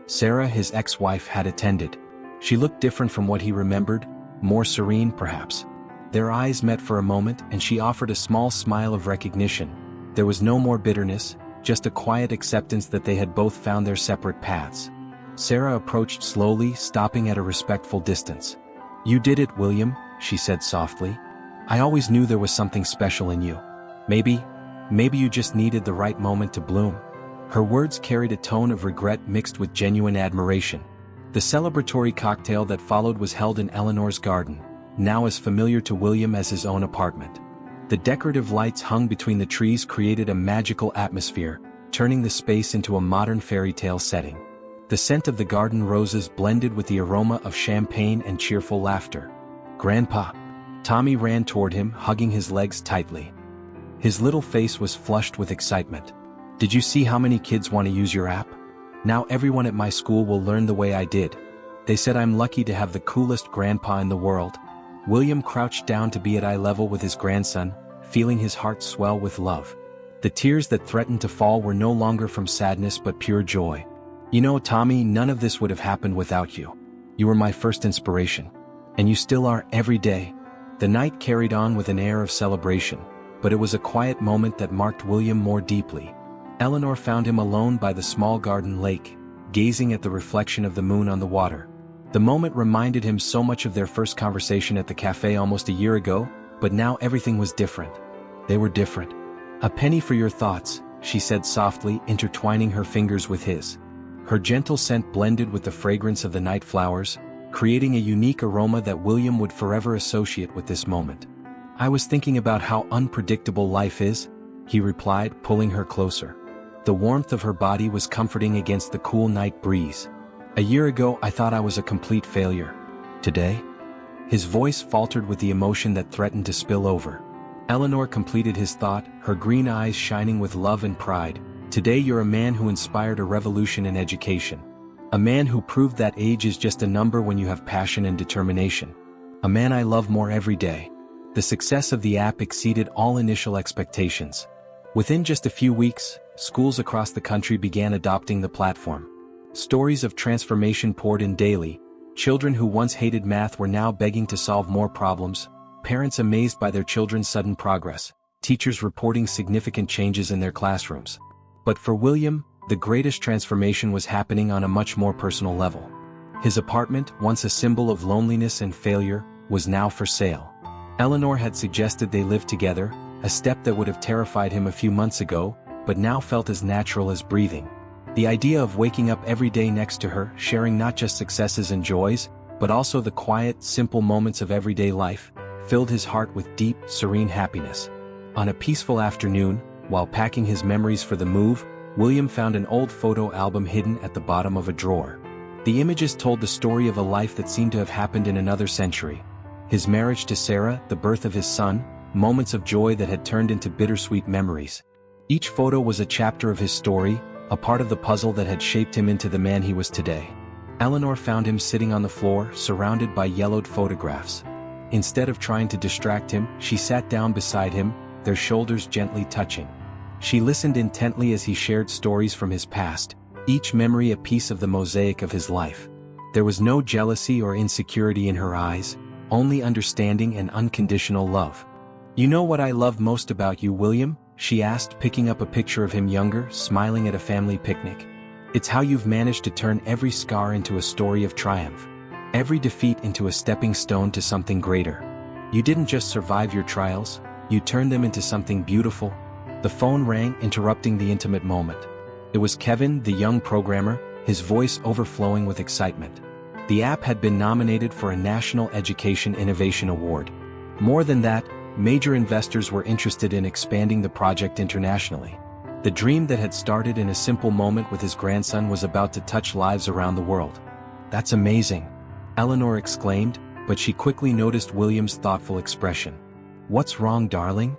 Sarah, his ex-wife, had attended. She looked different from what he remembered, more serene perhaps. Their eyes met for a moment and she offered a small smile of recognition. There was no more bitterness, just a quiet acceptance that they had both found their separate paths. Sarah approached slowly, stopping at a respectful distance. "You did it, William," she said softly. "I always knew there was something special in you. Maybe you just needed the right moment to bloom." Her words carried a tone of regret mixed with genuine admiration. The celebratory cocktail that followed was held in Eleanor's garden, now as familiar to William as his own apartment. The decorative lights hung between the trees created a magical atmosphere, turning the space into a modern fairy tale setting. The scent of the garden roses blended with the aroma of champagne and cheerful laughter. "Grandpa!" Tommy ran toward him, hugging his legs tightly. His little face was flushed with excitement. "Did you see how many kids want to use your app? Now everyone at my school will learn the way I did. They said I'm lucky to have the coolest grandpa in the world." William crouched down to be at eye level with his grandson, feeling his heart swell with love. The tears that threatened to fall were no longer from sadness but pure joy. "You know, Tommy, none of this would have happened without you. You were my first inspiration. And you still are every day." The night carried on with an air of celebration, but it was a quiet moment that marked William more deeply. Eleanor found him alone by the small garden lake, gazing at the reflection of the moon on the water. The moment reminded him so much of their first conversation at the cafe almost a year ago, but now everything was different. They were different. "A penny for your thoughts," she said softly, intertwining her fingers with his. Her gentle scent blended with the fragrance of the night flowers, creating a unique aroma that William would forever associate with this moment. "I was thinking about how unpredictable life is," he replied, pulling her closer. The warmth of her body was comforting against the cool night breeze. "A year ago I thought I was a complete failure. Today?" His voice faltered with the emotion that threatened to spill over. Eleanor completed his thought, her green eyes shining with love and pride. "Today you're a man who inspired a revolution in education. A man who proved that age is just a number when you have passion and determination. a man I love more every day. The success of the app exceeded all initial expectations. Within just a few weeks, schools across the country began adopting the platform. Stories of transformation poured in daily. Children who once hated math were now begging to solve more problems, parents amazed by their children's sudden progress, teachers reporting significant changes in their classrooms. But for William, the greatest transformation was happening on a much more personal level. His apartment, once a symbol of loneliness and failure, was now for sale. Eleanor had suggested they live together, a step that would have terrified him a few months ago, but now felt as natural as breathing. The idea of waking up every day next to her, sharing not just successes and joys, but also the quiet, simple moments of everyday life, filled his heart with deep, serene happiness. On a peaceful afternoon, while packing his memories for the move, William found an old photo album hidden at the bottom of a drawer. The images told the story of a life that seemed to have happened in another century. His marriage to Sarah, the birth of his son, moments of joy that had turned into bittersweet memories. Each photo was a chapter of his story, a part of the puzzle that had shaped him into the man he was today. Eleanor found him sitting on the floor, surrounded by yellowed photographs. Instead of trying to distract him, she sat down beside him, their shoulders gently touching. She listened intently as he shared stories from his past, each memory a piece of the mosaic of his life. There was no jealousy or insecurity in her eyes, only understanding and unconditional love. "You know what I love most about you, William?" she asked, picking up a picture of him younger, smiling at a family picnic. "It's how you've managed to turn every scar into a story of triumph, every defeat into a stepping stone to something greater. You didn't just survive your trials, you turned them into something beautiful." The phone rang, interrupting the intimate moment. It was Kevin, the young programmer, his voice overflowing with excitement. The app had been nominated for a National Education Innovation Award. More than that, major investors were interested in expanding the project internationally. The dream that had started in a simple moment with his grandson was about to touch lives around the world. "That's amazing," Eleanor exclaimed, but she quickly noticed William's thoughtful expression. "What's wrong, darling?"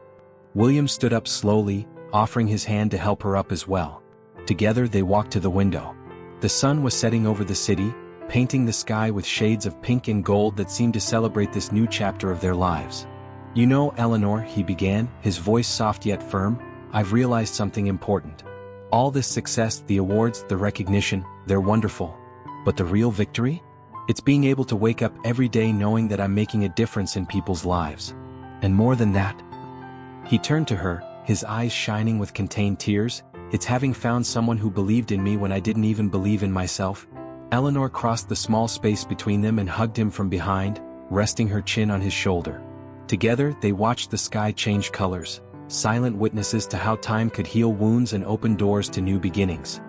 William stood up slowly, offering his hand to help her up as well. Together they walked to the window. The sun was setting over the city, painting the sky with shades of pink and gold that seemed to celebrate this new chapter of their lives. "You know, Eleanor," he began, his voice soft yet firm, "I've realized something important. All this success, the awards, the recognition, they're wonderful. But the real victory? It's being able to wake up every day knowing that I'm making a difference in people's lives. And more than that." He turned to her, his eyes shining with contained tears. "It's having found someone who believed in me when I didn't even believe in myself." Eleanor crossed the small space between them and hugged him from behind, resting her chin on his shoulder. Together they watched the sky change colors, silent witnesses to how time could heal wounds and open doors to new beginnings.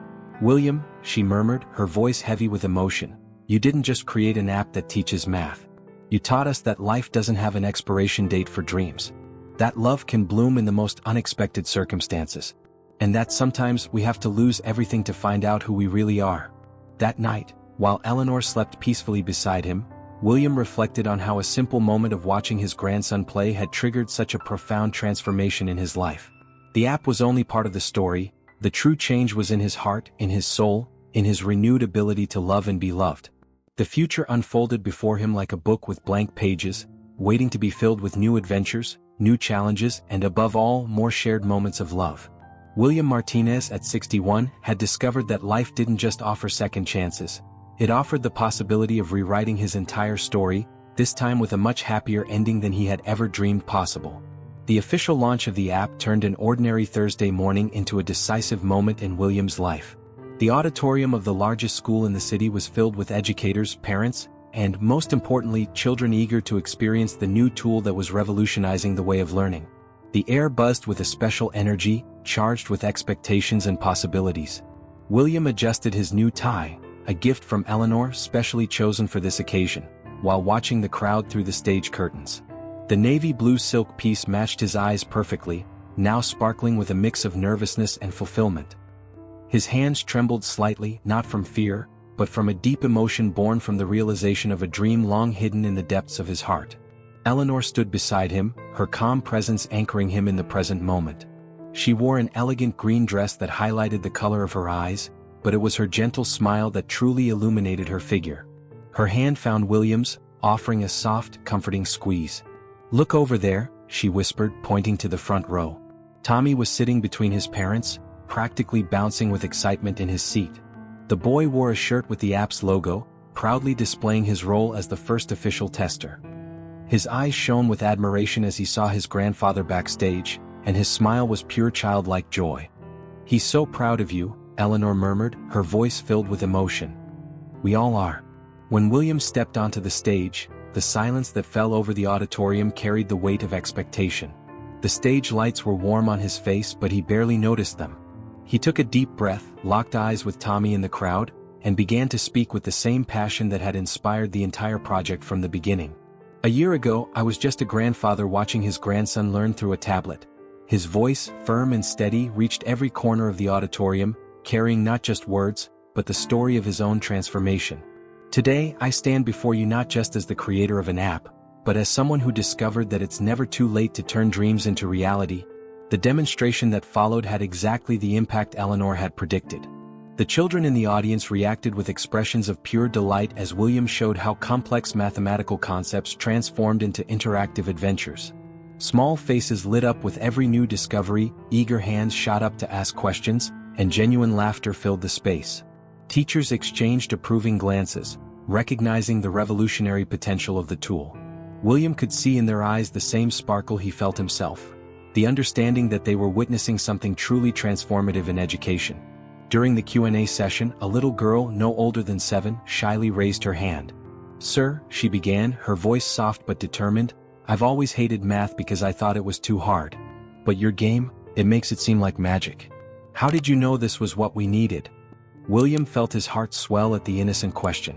"William," she murmured, her voice heavy with emotion, "you didn't just create an app that teaches math. You taught us that life doesn't have an expiration date for dreams. That love can bloom in the most unexpected circumstances. And that sometimes we have to lose everything to find out who we really are." That night, while Eleanor slept peacefully beside him, William reflected on how a simple moment of watching his grandson play had triggered such a profound transformation in his life. The app was only part of the story. The true change was in his heart, in his soul, in his renewed ability to love and be loved. The future unfolded before him like a book with blank pages, waiting to be filled with new adventures, new challenges, and above all, more shared moments of love. William Martinez, at 61, had discovered that life didn't just offer second chances. It offered the possibility of rewriting his entire story, this time with a much happier ending than he had ever dreamed possible. The official launch of the app turned an ordinary Thursday morning into a decisive moment in William's life. The auditorium of the largest school in the city was filled with educators, parents, and, most importantly, children eager to experience the new tool that was revolutionizing the way of learning. The air buzzed with a special energy, charged with expectations and possibilities. William adjusted his new tie, a gift from Eleanor specially chosen for this occasion, while watching the crowd through the stage curtains. The navy blue silk piece matched his eyes perfectly, now sparkling with a mix of nervousness and fulfillment. His hands trembled slightly, not from fear, but from a deep emotion born from the realization of a dream long hidden in the depths of his heart. Eleanor stood beside him, her calm presence anchoring him in the present moment. She wore an elegant green dress that highlighted the color of her eyes, but it was her gentle smile that truly illuminated her figure. Her hand found William's, offering a soft, comforting squeeze. "Look over there," she whispered, pointing to the front row. Tommy was sitting between his parents, practically bouncing with excitement in his seat. The boy wore a shirt with the app's logo, proudly displaying his role as the first official tester. His eyes shone with admiration as he saw his grandfather backstage, and his smile was pure childlike joy. "He's so proud of you," Eleanor murmured, her voice filled with emotion. "We all are." When William stepped onto the stage, the silence that fell over the auditorium carried the weight of expectation. The stage lights were warm on his face, but he barely noticed them. He took a deep breath, locked eyes with Tommy in the crowd, and began to speak with the same passion that had inspired the entire project from the beginning. "A year ago, I was just a grandfather watching his grandson learn through a tablet." His voice, firm and steady, reached every corner of the auditorium, carrying not just words, but the story of his own transformation. "Today, I stand before you not just as the creator of an app, but as someone who discovered that it's never too late to turn dreams into reality." The demonstration that followed had exactly the impact Eleanor had predicted. The children in the audience reacted with expressions of pure delight as William showed how complex mathematical concepts transformed into interactive adventures. Small faces lit up with every new discovery, eager hands shot up to ask questions, and genuine laughter filled the space. Teachers exchanged approving glances, recognizing the revolutionary potential of the tool. William could see in their eyes the same sparkle he felt himself, the understanding that they were witnessing something truly transformative in education. During the Q&A session, a little girl no older than 7 shyly raised her hand. "Sir," she began, her voice soft but determined, "I've always hated math because I thought it was too hard. But your game, it makes it seem like magic. How did you know this was what we needed?" William felt his heart swell at the innocent question.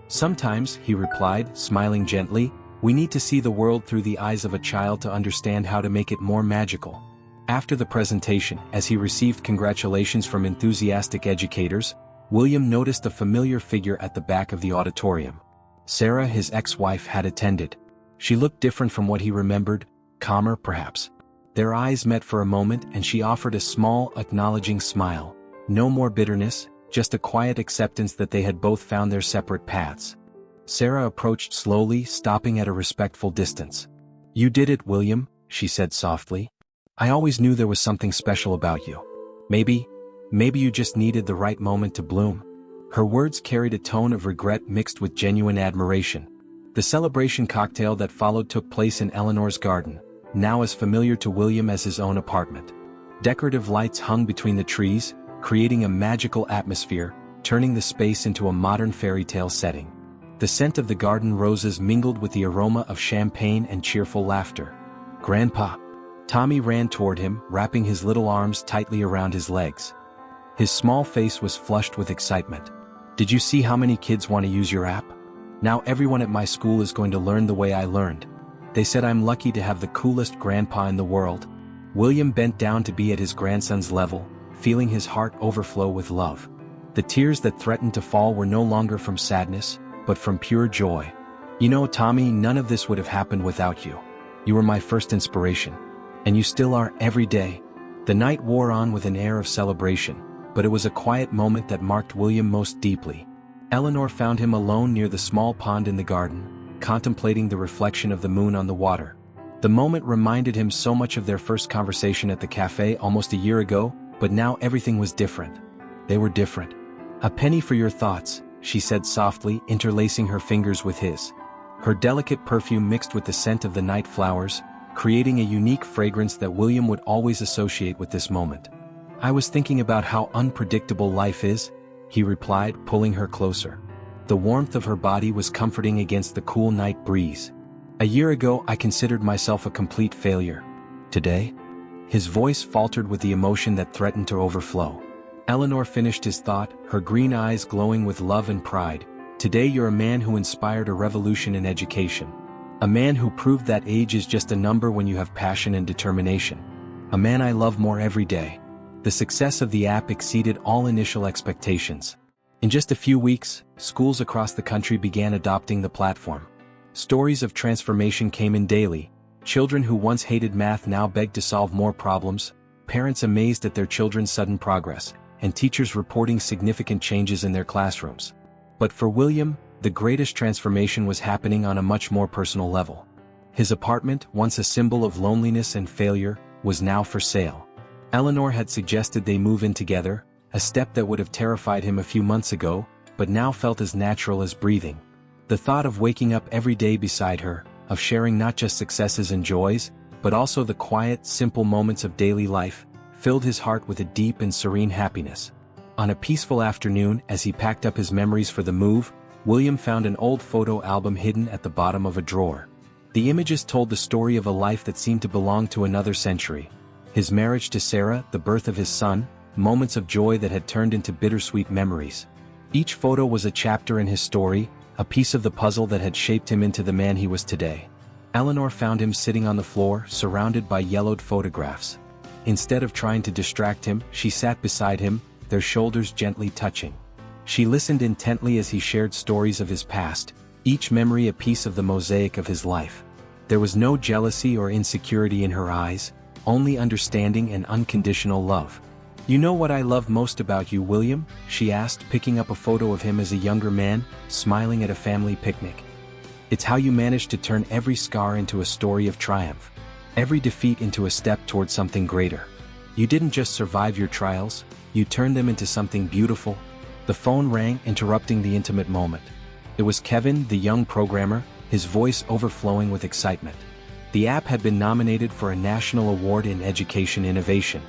"Sometimes," he replied, smiling gently, "we need to see the world through the eyes of a child to understand how to make it more magical." After the presentation, as he received congratulations from enthusiastic educators, William noticed a familiar figure at the back of the auditorium. Sarah, his ex-wife, had attended. She looked different from what he remembered, calmer perhaps. Their eyes met for a moment and she offered a small, acknowledging smile. No more bitterness, just a quiet acceptance that they had both found their separate paths. Sarah approached slowly, stopping at a respectful distance. "You did it, William," she said softly. "I always knew there was something special about you. Maybe you just needed the right moment to bloom." Her words carried a tone of regret mixed with genuine admiration. The celebration cocktail that followed took place in Eleanor's garden, now as familiar to William as his own apartment. Decorative lights hung between the trees, creating a magical atmosphere, turning the space into a modern fairy tale setting. The scent of the garden roses mingled with the aroma of champagne and cheerful laughter. "Grandpa!" Tommy ran toward him, wrapping his little arms tightly around his legs. His small face was flushed with excitement. "Did you see how many kids want to use your app? Now everyone at my school is going to learn the way I learned. They said I'm lucky to have the coolest grandpa in the world." William bent down to be at his grandson's level, feeling his heart overflow with love. The tears that threatened to fall were no longer from sadness, but from pure joy. "You know, Tommy, none of this would have happened without you. You were my first inspiration. And you still are every day." The night wore on with an air of celebration, but it was a quiet moment that marked William most deeply. Eleanor found him alone near the small pond in the garden, contemplating the reflection of the moon on the water. The moment reminded him so much of their first conversation at the cafe almost a year ago, but now everything was different. They were different. "A penny for your thoughts," she said softly, interlacing her fingers with his. Her delicate perfume mixed with the scent of the night flowers, creating a unique fragrance that William would always associate with this moment. "I was thinking about how unpredictable life is," he replied, pulling her closer. The warmth of her body was comforting against the cool night breeze. "A year ago I considered myself a complete failure. Today?" His voice faltered with the emotion that threatened to overflow. Eleanor finished his thought, her green eyes glowing with love and pride. "Today you're a man who inspired a revolution in education. A man who proved that age is just a number when you have passion and determination. A man I love more every day." The success of the app exceeded all initial expectations. In just a few weeks, schools across the country began adopting the platform. Stories of transformation came in daily. Children who once hated math now begged to solve more problems, parents amazed at their children's sudden progress, and teachers reporting significant changes in their classrooms. But for William, the greatest transformation was happening on a much more personal level. His apartment, once a symbol of loneliness and failure, was now for sale. Eleanor had suggested they move in together, a step that would have terrified him a few months ago, but now felt as natural as breathing. The thought of waking up every day beside her, of sharing not just successes and joys, but also the quiet, simple moments of daily life, filled his heart with a deep and serene happiness. On a peaceful afternoon, as he packed up his memories for the move, William found an old photo album hidden at the bottom of a drawer. The images told the story of a life that seemed to belong to another century. His marriage to Sarah, the birth of his son, moments of joy that had turned into bittersweet memories. Each photo was a chapter in his story, a piece of the puzzle that had shaped him into the man he was today. Eleanor found him sitting on the floor, surrounded by yellowed photographs. Instead of trying to distract him, she sat beside him, their shoulders gently touching. She listened intently as he shared stories of his past, each memory a piece of the mosaic of his life. There was no jealousy or insecurity in her eyes, only understanding and unconditional love. "You know what I love most about you, William?" she asked, picking up a photo of him as a younger man, smiling at a family picnic. "It's how you managed to turn every scar into a story of triumph, every defeat into a step toward something greater. You didn't just survive your trials, you turned them into something beautiful." The phone rang, interrupting the intimate moment. It was Kevin, the young programmer, his voice overflowing with excitement. The app had been nominated for a national award in education innovation.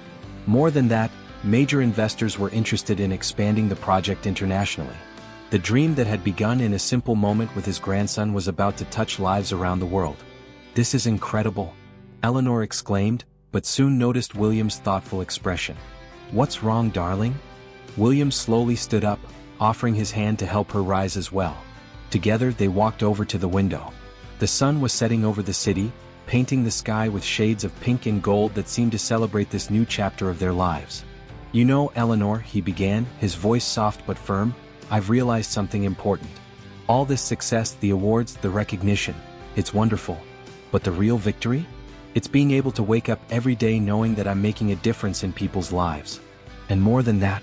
More than that, major investors were interested in expanding the project internationally. The dream that had begun in a simple moment with his grandson was about to touch lives around the world. "This is incredible," Eleanor exclaimed, but soon noticed William's thoughtful expression. "What's wrong, darling?" William slowly stood up, offering his hand to help her rise as well. Together they walked over to the window. The sun was setting over the city, painting the sky with shades of pink and gold that seemed to celebrate this new chapter of their lives. "You know, Eleanor," he began, his voice soft but firm, "I've realized something important. All this success, the awards, the recognition, it's wonderful. But the real victory? It's being able to wake up every day knowing that I'm making a difference in people's lives. And more than that."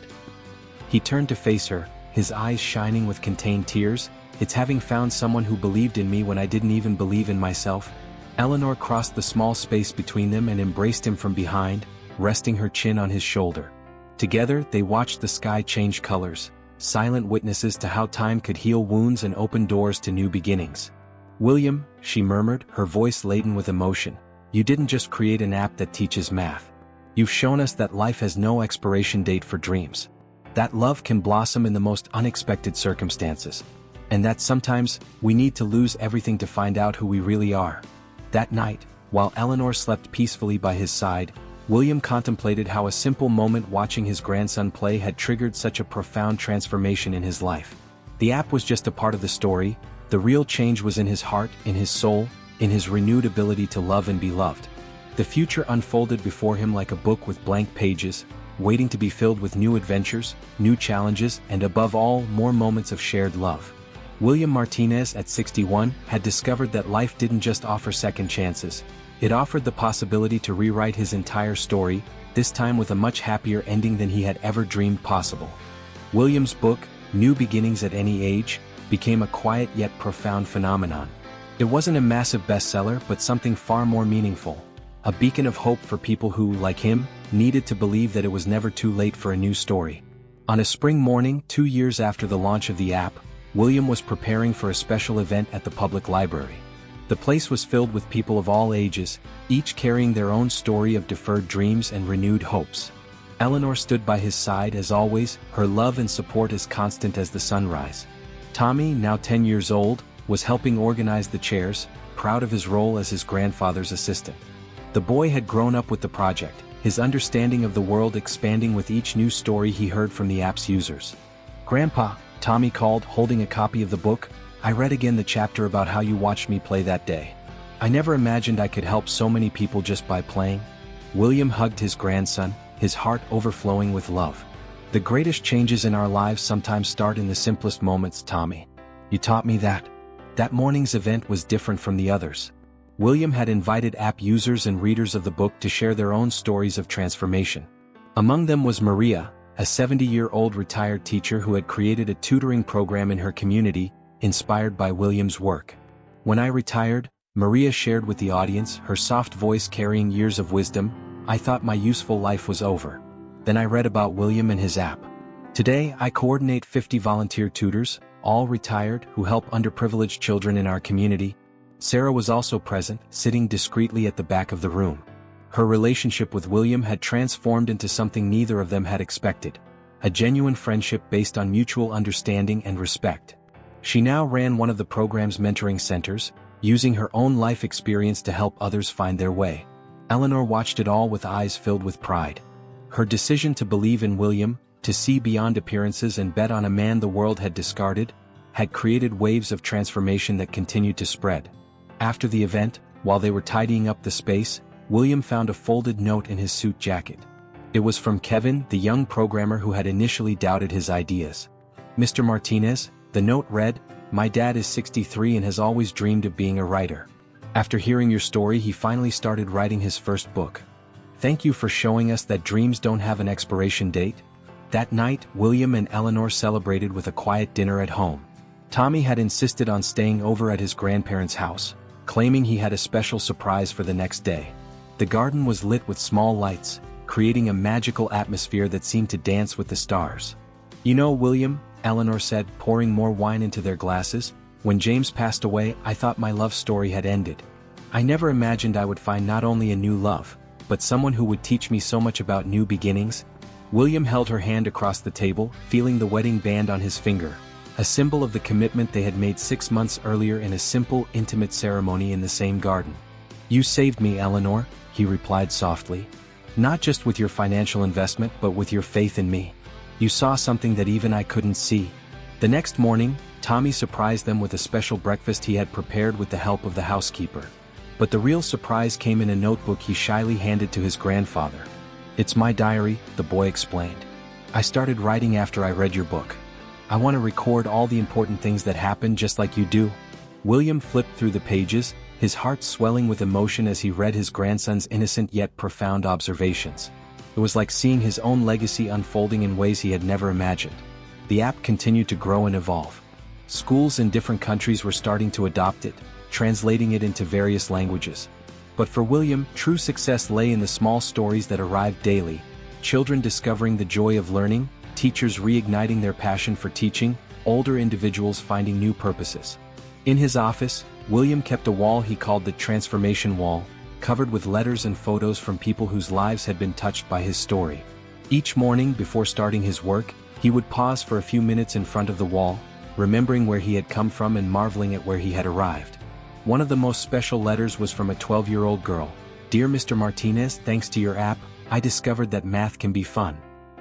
He turned to face her, his eyes shining with contained tears. "It's having found someone who believed in me when I didn't even believe in myself." Eleanor crossed the small space between them and embraced him from behind, resting her chin on his shoulder. Together they watched the sky change colors, silent witnesses to how time could heal wounds and open doors to new beginnings. "William," she murmured, her voice laden with emotion, "you didn't just create an app that teaches math. You've shown us that life has no expiration date for dreams. That love can blossom in the most unexpected circumstances. And that sometimes, we need to lose everything to find out who we really are." That night, while Eleanor slept peacefully by his side, William contemplated how a simple moment watching his grandson play had triggered such a profound transformation in his life. The app was just a part of the story, the real change was in his heart, in his soul, in his renewed ability to love and be loved. The future unfolded before him like a book with blank pages, waiting to be filled with new adventures, new challenges, and above all, more moments of shared love. William Martinez, at 61, had discovered that life didn't just offer second chances. It offered the possibility to rewrite his entire story, this time with a much happier ending than he had ever dreamed possible. William's book, New Beginnings at Any Age, became a quiet yet profound phenomenon. It wasn't a massive bestseller, but something far more meaningful. A beacon of hope for people who, like him, needed to believe that it was never too late for a new story. On a spring morning, 2 years after the launch of the app, William was preparing for a special event at the public library. The place was filled with people of all ages, each carrying their own story of deferred dreams and renewed hopes. Eleanor stood by his side as always, her love and support as constant as the sunrise. Tommy, now 10 years old, was helping organize the chairs, proud of his role as his grandfather's assistant. The boy had grown up with the project, his understanding of the world expanding with each new story he heard from the app's users. "Grandpa," Tommy called, holding a copy of the book, "I read again the chapter about how you watched me play that day. I never imagined I could help so many people just by playing." William hugged his grandson, his heart overflowing with love. "The greatest changes in our lives sometimes start in the simplest moments, Tommy. You taught me that." That morning's event was different from the others. William had invited app users and readers of the book to share their own stories of transformation. Among them was Maria, a 70-year-old retired teacher who had created a tutoring program in her community, inspired by William's work. When I retired, Maria shared with the audience, her soft voice carrying years of wisdom, I thought my useful life was over. Then I read about William and his app. Today, I coordinate 50 volunteer tutors, all retired, who help underprivileged children in our community. Sarah was also present, sitting discreetly at the back of the room. Her relationship with William had transformed into something neither of them had expected. A genuine friendship based on mutual understanding and respect. She now ran one of the program's mentoring centers, using her own life experience to help others find their way. Eleanor watched it all with eyes filled with pride. Her decision to believe in William, to see beyond appearances and bet on a man the world had discarded, had created waves of transformation that continued to spread. After the event, while they were tidying up the space, William found a folded note in his suit jacket. It was from Kevin, the young programmer who had initially doubted his ideas. Mr. Martinez, the note read, "My dad is 63 and has always dreamed of being a writer. After hearing your story, he finally started writing his first book. Thank you for showing us that dreams don't have an expiration date." That night, William and Eleanor celebrated with a quiet dinner at home. Tommy had insisted on staying over at his grandparents' house, claiming he had a special surprise for the next day. The garden was lit with small lights, creating a magical atmosphere that seemed to dance with the stars. "You know, William," Eleanor said, pouring more wine into their glasses, "when James passed away, I thought my love story had ended. I never imagined I would find not only a new love, but someone who would teach me so much about new beginnings." William held her hand across the table, feeling the wedding band on his finger, a symbol of the commitment they had made 6 months earlier in a simple, intimate ceremony in the same garden. "You saved me, Eleanor," he replied softly. "Not just with your financial investment but with your faith in me. You saw something that even I couldn't see." The next morning, Tommy surprised them with a special breakfast he had prepared with the help of the housekeeper. But the real surprise came in a notebook he shyly handed to his grandfather. "It's my diary," the boy explained. "I started writing after I read your book. I want to record all the important things that happened just like you do." William flipped through the pages, his heart swelling with emotion as he read his grandson's innocent yet profound observations. It was like seeing his own legacy unfolding in ways he had never imagined. The app continued to grow and evolve. Schools in different countries were starting to adopt it, translating it into various languages. But for William, true success lay in the small stories that arrived daily, children discovering the joy of learning, teachers reigniting their passion for teaching, older individuals finding new purposes. In his office, William kept a wall he called the Transformation Wall, covered with letters and photos from people whose lives had been touched by his story. Each morning before starting his work, he would pause for a few minutes in front of the wall, remembering where he had come from and marveling at where he had arrived. One of the most special letters was from a 12-year-old girl. "Dear Mr. Martinez, thanks to your app, I discovered that math can be fun.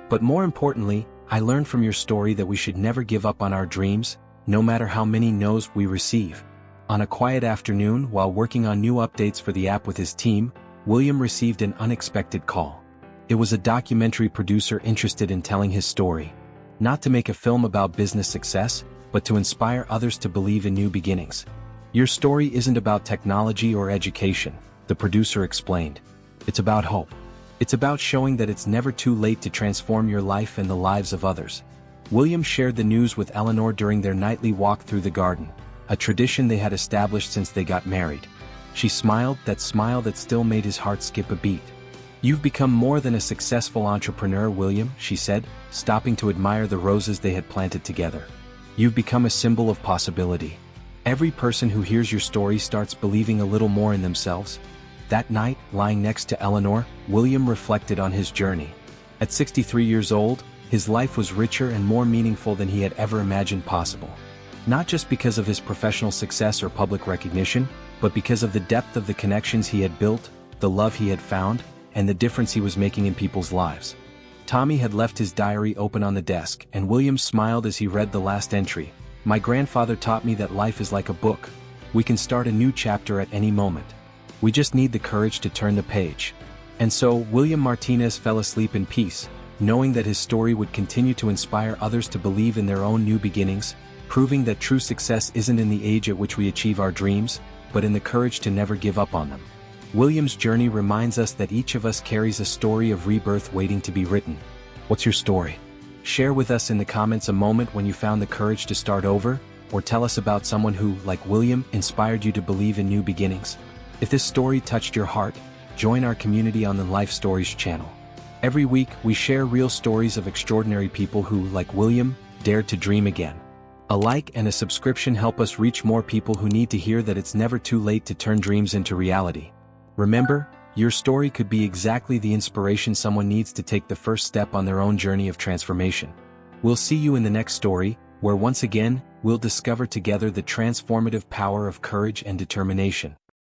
But more importantly, I learned from your story that we should never give up on our dreams, no matter how many no's we receive." On a quiet afternoon, while working on new updates for the app with his team, William received an unexpected call. It was a documentary producer interested in telling his story. Not to make a film about business success, but to inspire others to believe in new beginnings. "Your story isn't about technology or education," the producer explained. "It's about hope. It's about showing that it's never too late to transform your life and the lives of others." William shared the news with Eleanor during their nightly walk through the garden, a tradition they had established since they got married. She smiled, that smile that still made his heart skip a beat. "You've become more than a successful entrepreneur, William," she said, stopping to admire the roses they had planted together. "You've become a symbol of possibility. Every person who hears your story starts believing a little more in themselves." That night, lying next to Eleanor, William reflected on his journey. At 63 years old, his life was richer and more meaningful than he had ever imagined possible. Not just because of his professional success or public recognition, but because of the depth of the connections he had built, the love he had found, and the difference he was making in people's lives. Tommy had left his diary open on the desk, and William smiled as he read the last entry. "My grandfather taught me that life is like a book. We can start a new chapter at any moment. We just need the courage to turn the page." And so, William Martinez fell asleep in peace, knowing that his story would continue to inspire others to believe in their own new beginnings, proving that true success isn't in the age at which we achieve our dreams, but in the courage to never give up on them. William's journey reminds us that each of us carries a story of rebirth waiting to be written. What's your story? Share with us in the comments a moment when you found the courage to start over, or tell us about someone who, like William, inspired you to believe in new beginnings. If this story touched your heart, join our community on the Life Stories channel. Every week, we share real stories of extraordinary people who, like William, dared to dream again. A like and a subscription help us reach more people who need to hear that it's never too late to turn dreams into reality. Remember, your story could be exactly the inspiration someone needs to take the first step on their own journey of transformation. We'll see you in the next story, where once again, we'll discover together the transformative power of courage and determination.